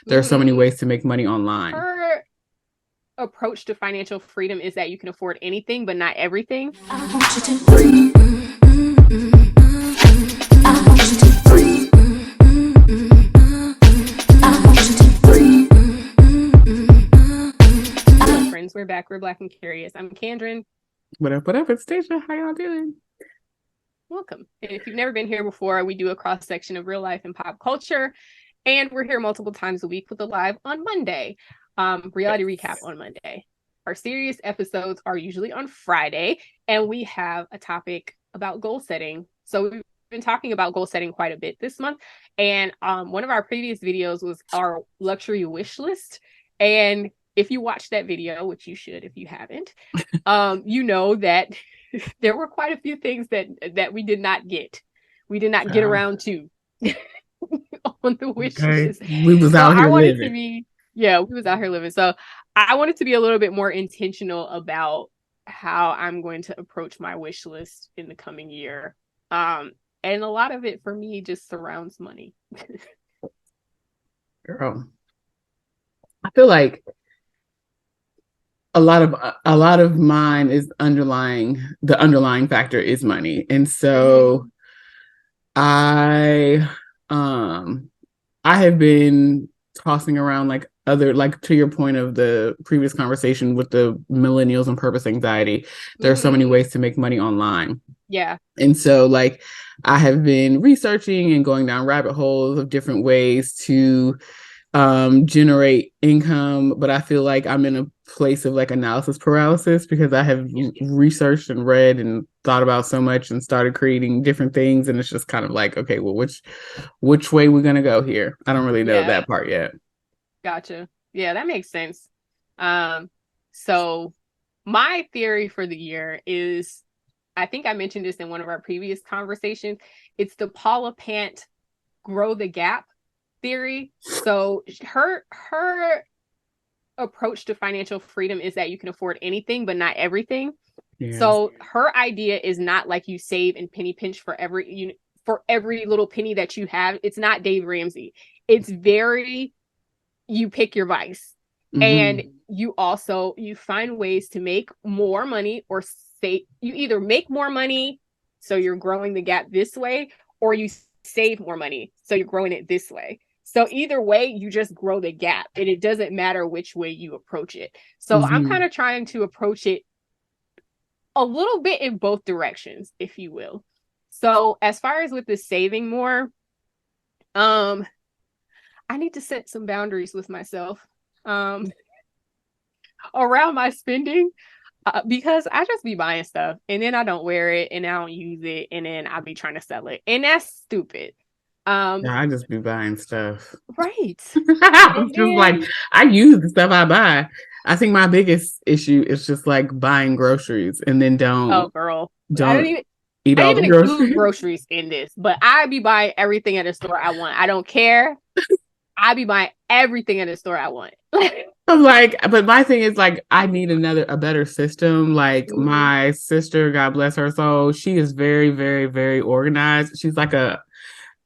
There are so many ways to make money online. Her approach to financial freedom is that you can afford anything, but not everything. I want you to breathe. I want you to breathe. I want you to breathe. Hello, friends. We're back. We're Black and Curious. I'm Kandrin. Whatever. It's Stacia. How y'all doing? Welcome. And if you've never been here before, we do a cross section of real life and pop culture. And we're here multiple times a week with a live on Monday. Reality recap on Monday. Our serious episodes are usually on Friday, and we have a topic about goal setting. So we've been talking about goal setting quite a bit this month. And one of our previous videos was our luxury wish list. And if you watched that video, which you should if you haven't, you know that there were quite a few things that we did not get. We did not get around to on the wish list. We was So out I here wanted living. to be, yeah, we was out here living. So I wanted to be a little bit more intentional about how I'm going to approach my wish list in the coming year. And a lot of it for me just surrounds money. Girl, I feel like a lot of mine is the underlying factor is money. And so I I have been tossing around like to your point of the previous conversation with the millennials and purpose anxiety. There are so many ways to make money online. Yeah. And so like I have been researching and going down rabbit holes of different ways to generate income, but I feel like I'm in a place of like analysis paralysis because I have researched and read and thought about so much and started creating different things, and it's just kind of like, okay, well, which way we're gonna go here? I don't really know that part yet. Gotcha. Yeah, that makes sense. So my theory for the year is, I think I mentioned this in one of our previous conversations. It's the Paula Pant grow the gap theory. So her approach to financial freedom is that you can afford anything, but not everything. Yeah. So her idea is not like you save and penny pinch for every little penny that you have. It's not Dave Ramsey. It's very, you pick your vice. Mm-hmm. And you find ways to make more money, or say you either make more money, so you're growing the gap this way, or you save more money, so you're growing it this way. So either way, you just grow the gap, and it doesn't matter which way you approach it. So I'm kind of trying to approach it a little bit in both directions, if you will. So as far as with the saving more, I need to set some boundaries with myself around my spending, because I just be buying stuff and then I don't wear it and I don't use it, and then I'll be trying to sell it, and that's stupid. Yeah, I just be buying stuff. Right. I'm just like, I use the stuff I buy. I think my biggest issue is just like buying groceries and then don't eat all the groceries. Groceries in this, but I be buying everything at a store I want. I don't care. I be buying everything at a store I want. I'm like, but my thing is like, I need a better system. Like my sister, God bless her soul, she is very, very, very organized. She's like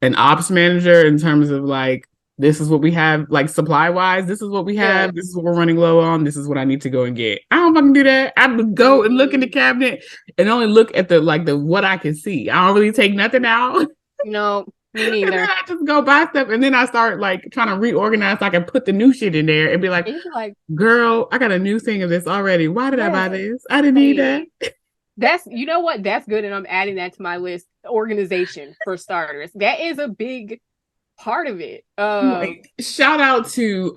an ops manager in terms of like, this is what we have, like supply wise, this is what we have, this is what we're running low on, this is what I need to go and get. I don't fucking do that. I would go and look in the cabinet and only look at the what I can see. I don't really take nothing out. No, me neither. And then I just go buy stuff, and then I start like trying to reorganize so I can put the new shit in there and be like, girl, I got a new thing of this already. Why did I buy this? I didn't need that. You know what? That's good. And I'm adding that to my list. Organization, for starters. That is a big part of it. Like, shout out to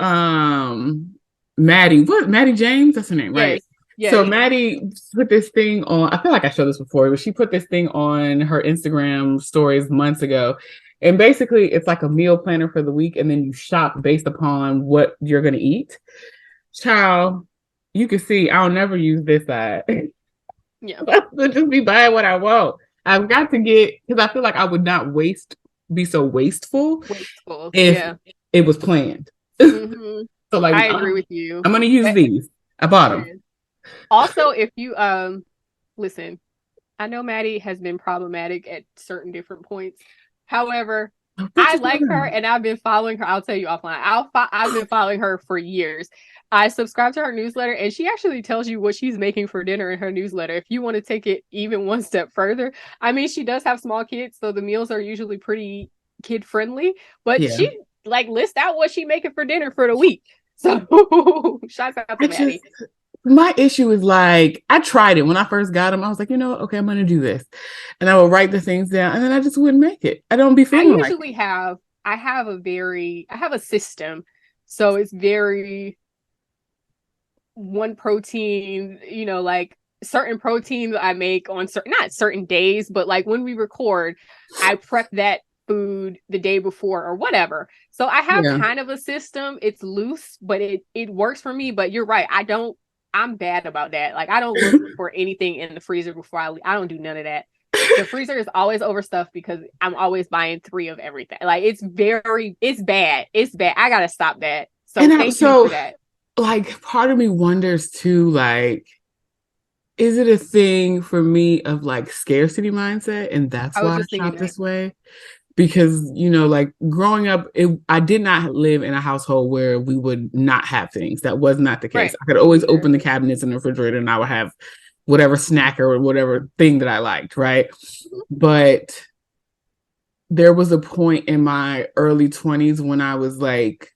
Maddie. What? Maddie James? That's her name, right? Yes. So Maddie put this thing on, I feel like I showed this before, but she put this thing on her Instagram stories months ago. And basically it's like a meal planner for the week, and then you shop based upon what you're gonna eat. Child, you can see I'll never use this side. Yeah. I'll just be buying what I want. I've got to get, because I feel like I would not be so wasteful if it was planned. Mm-hmm. So like, I agree with you. I'm gonna use these. I bought them. Also, if you listen, I know Maddie has been problematic at certain different points. However, I like her, and I've been following her. I'll tell you offline. I've been following her for years. I subscribe to her newsletter, and she actually tells you what she's making for dinner in her newsletter. If you want to take it even one step further, I mean, she does have small kids, so the meals are usually pretty kid friendly. But Yeah. she like lists out what she's making for dinner for the week. So shout out to Maddie. My issue is like I tried it when I first got them. I was like, you know, okay, I'm gonna do this, and I would write the things down, and then I just wouldn't make it. I don't be feeling like it. I have a system, so it's very one protein, you know, like certain proteins I make on certain, not certain days, but like when we record, I prep that food the day before or whatever. So I have kind of a system. It's loose, but it works for me. But you're right. I'm bad about that. Like I don't look for anything in the freezer before I leave. I don't do none of that. The freezer is always overstuffed because I'm always buying 3 of everything. Like it's bad. It's bad. I gotta stop that. So thank you for that. Like part of me wonders too, like, is it a thing for me of like scarcity mindset? And that's why I shop this way? Because, you know, like growing up, I did not live in a household where we would not have things. That was not the case. Right. I could always open the cabinets in the refrigerator and I would have whatever snack or whatever thing that I liked, right? But there was a point in my early 20s when I was like,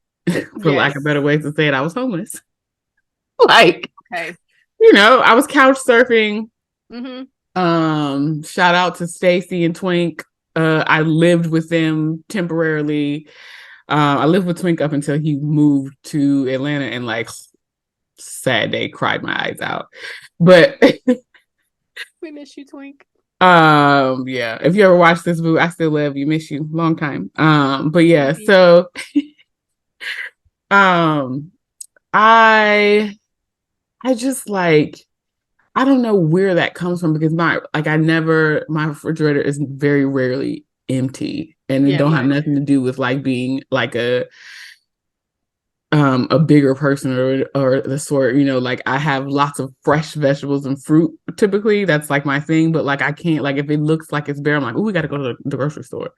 for lack of better ways to say it, I was homeless. Like, you know, I was couch surfing. Shout out to Stacy and Twink. I lived with them temporarily. I lived with Twink up until he moved to Atlanta, and like sad day, cried my eyes out. But we miss you, Twink. Yeah. If you ever watch this, boo, I still love you, miss you, long time. But yeah, so I just like, I don't know where that comes from because my refrigerator is very rarely empty, and it don't have nothing to do with like being like a bigger person or the sort, you know, like I have lots of fresh vegetables and fruit typically. That's like my thing. But like I can't, like if it looks like it's bare, I'm like, oh, we got to go to the grocery store.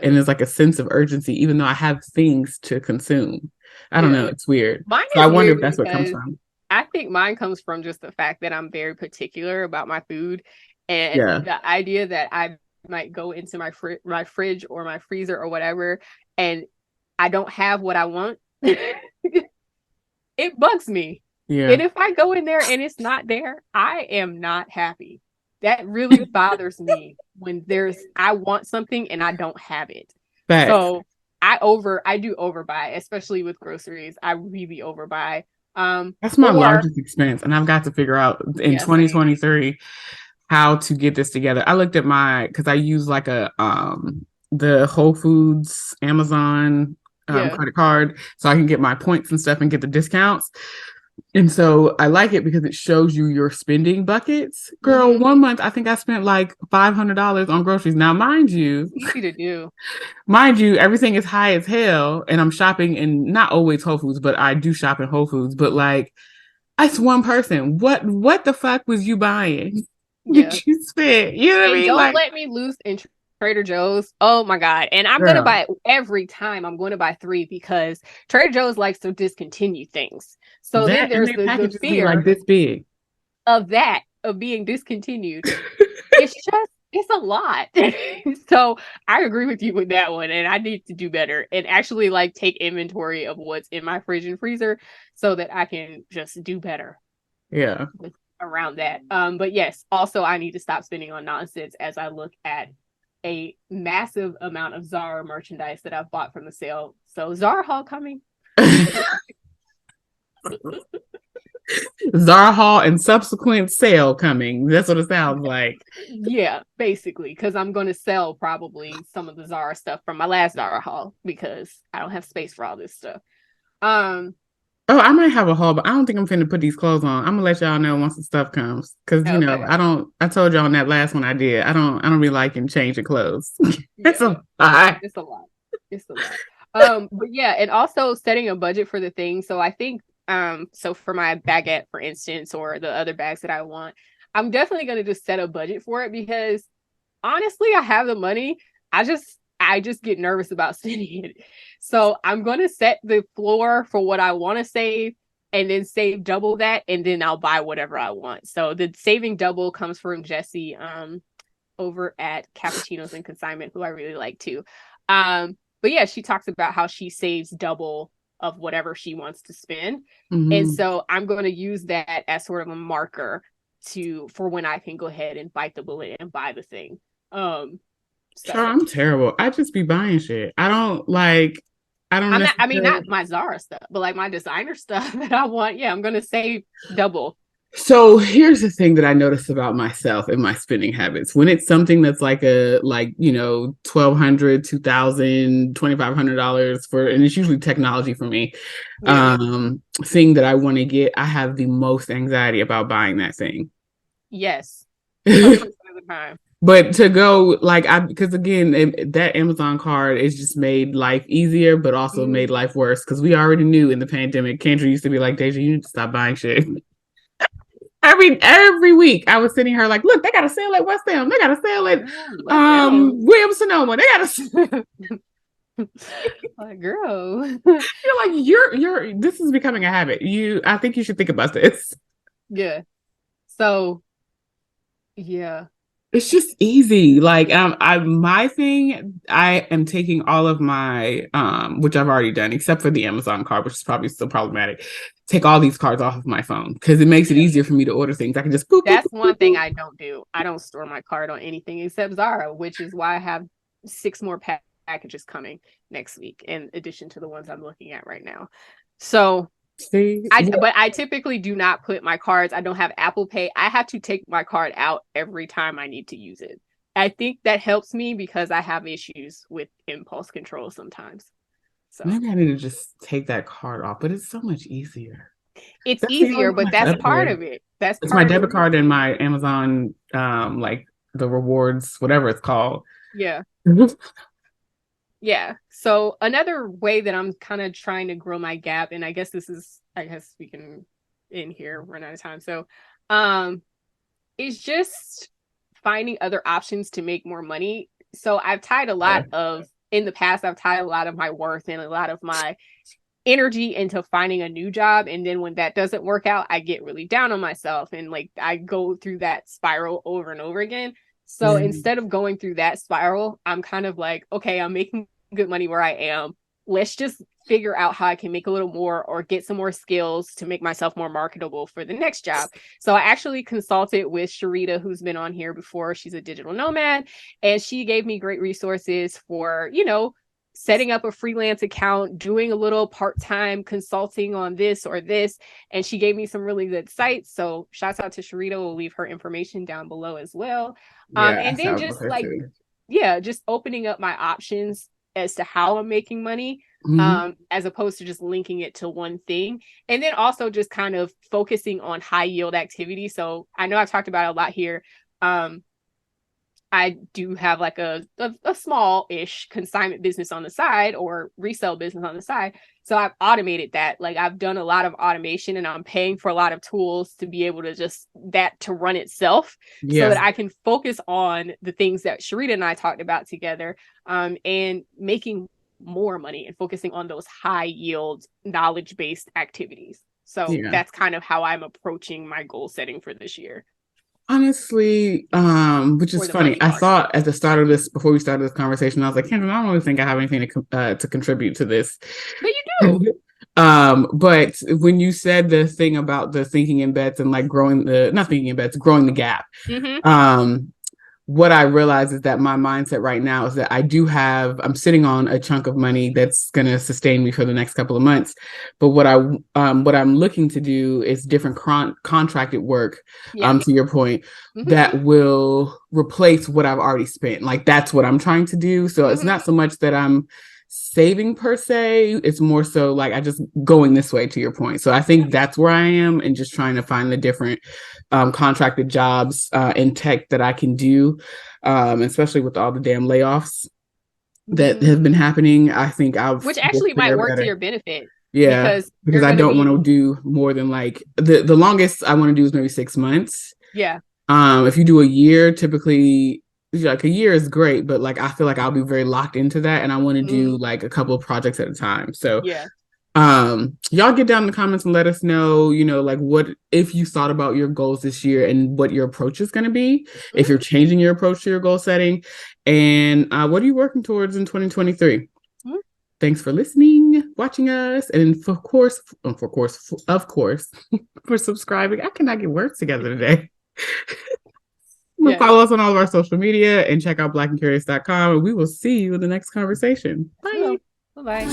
And there's like a sense of urgency, even though I have things to consume. I don't know. It's weird. So I wonder if that's what comes from. I think mine comes from just the fact that I'm very particular about my food, and the idea that I might go into my fridge or my freezer or whatever, and I don't have what I want. It bugs me. And if I go in there and it's not there, I am not happy. That really bothers me when I want something and I don't have it. So I do overbuy, especially with groceries. I really overbuy. That's my largest expense, and I've got to figure out in 2023 how to get this together. I looked at because I use like the Whole Foods Amazon credit card, so I can get my points and stuff and get the discounts. And so I like it because it shows you your spending buckets. Girl, 1 month I think I spent like $500 on groceries. Now, mind you, easy to do. Mind you, everything is high as hell, and I'm shopping in not always Whole Foods, but I do shop in Whole Foods. But like, that's one person. What the fuck was you buying? Did you spend? You know what I mean? Don't let me lose in Trader Joe's. Oh my God. And I'm going to buy every time I'm going to buy 3 because Trader Joe's likes to discontinue things. So then there's the fear like this big of being discontinued. It's a lot. So I agree with you with that one. And I need to do better and actually like take inventory of what's in my fridge and freezer so that I can just do better. Yeah. Around that. But yes, also I need to stop spending on nonsense as I look at a massive amount of Zara merchandise that I've bought from the sale. So Zara haul coming. Zara haul and subsequent sale coming. That's what it sounds like. Yeah, basically, because I'm going to sell probably some of the Zara stuff from my last Zara haul because I don't have space for all this stuff. Oh, I might have a haul, but I don't think I'm finna put these clothes on. I'm gonna let y'all know once the stuff comes, because you know I told y'all on that last one I did. I don't be liking changing clothes. It's a lot. It's a lot. But yeah, and also setting a budget for the thing. So I think so for my baguette, for instance, or the other bags that I want, I'm definitely gonna just set a budget for it because honestly, I have the money. I I just get nervous about spending it. So I'm going to set the floor for what I want to save and then save double that, and then I'll buy whatever I want. So the saving double comes from Jessie over at Cappuccinos and Consignment, who I really like too. But yeah, she talks about how she saves double of whatever she wants to spend. Mm-hmm. And so I'm going to use that as sort of a marker for when I can go ahead and bite the bullet and buy the thing. I'm terrible. I just be buying shit. I don't not my Zara stuff, but like my designer stuff that I want. Yeah, I'm gonna save double. So here's the thing that I notice about myself and my spending habits. When it's something that's like $1,200, $2,000, $2,500 for, and it's usually technology for me, thing that I want to get, I have the most anxiety about buying that thing. Yes. 100% of the time. But to go because again, that Amazon card is just made life easier, but also made life worse. Because we already knew in the pandemic, Kendra used to be like, Deja, you need to stop buying shit. Every week I was sitting here like, look, they got a sale at West Ham. They got a sale at Williams Sonoma. They got a sale. Like, girl. You're like, you're this is becoming a habit. I think you should think about this. Yeah. So yeah. It's just easy. Like my thing, I am taking all of my which I've already done, except for the Amazon card, which is probably still problematic. Take all these cards off of my phone because it makes it easier for me to order things. I can just boop. That's one thing I don't do. I don't store my card on anything except Zara, which is why I have 6 more packages coming next week, in addition to the ones I'm looking at right now. So but I typically do not put my cards. I don't have Apple Pay. I have to take my card out every time I need to use it. I think that helps me because I have issues with impulse control sometimes. So maybe I need to just take that card off, but it's so much easier. It's easier, but that's part of it. It's my debit card and my Amazon, like the rewards, whatever it's called. Yeah. Yeah. So another way that I'm kind of trying to grow my gap, and I guess we can end here, run out of time. So is just finding other options to make more money. So I've tied a lot in the past, I've tied a lot of my worth and a lot of my energy into finding a new job. And then when that doesn't work out, I get really down on myself. And like, I go through that spiral over and over again. So instead of going through that spiral, I'm kind of like, okay, I'm making good money where I am. Let's just figure out how I can make a little more or get some more skills to make myself more marketable for the next job. So I actually consulted with Sharita, who's been on here before. She's a digital nomad, and she gave me great resources for, setting up a freelance account, doing a little part-time consulting on this or this. And she gave me some really good sites. So shouts out to Sharita. We'll leave her information down below as well. And then just opening up my options as to how I'm making money, as opposed to just linking it to one thing. And then also just kind of focusing on high yield activity. So I know I've talked about it a lot here. I do have like a small-ish consignment business on the side or resale business on the side. So I've automated that. Like I've done a lot of automation, and I'm paying for a lot of tools to be able to to run itself so that I can focus on the things that Sharita and I talked about together, and making more money and focusing on those high yield knowledge-based activities. So that's kind of how I'm approaching my goal setting for this year. Honestly, which is funny. I thought at the start of this, before we started this conversation, I was like, Kendra, I don't really think I have anything to contribute to this. But you do. But when you said the thing about the thinking in bets and like growing the gap, what I realize is that my mindset right now is that I'm sitting on a chunk of money that's going to sustain me for the next couple of months. But what I'm looking to do is different contracted work, to your point, that will replace what I've already spent. Like that's what I'm trying to do. So it's not so much that I'm saving per se, it's more so like I just going this way, to your point. So I think that's where I am, and just trying to find the different contracted jobs in tech that I can do, especially with all the damn layoffs that have been happening. I think which actually might work to your benefit. Yeah, because I don't want to do more than like the longest I want to do is maybe 6 months. Yeah. If you do a year, typically like a year is great, but like I feel like I'll be very locked into that, and I want to do like a couple of projects at a time. So yeah. Y'all get down in the comments and let us know, like what if you thought about your goals this year and what your approach is going to be, if you're changing your approach to your goal setting, and what are you working towards in 2023. Thanks for listening, watching us, and of course, for subscribing. I cannot get words together today. Follow us on all of our social media and check out blackandcurious.com, and we will see you in the next conversation. Bye. Bye-bye.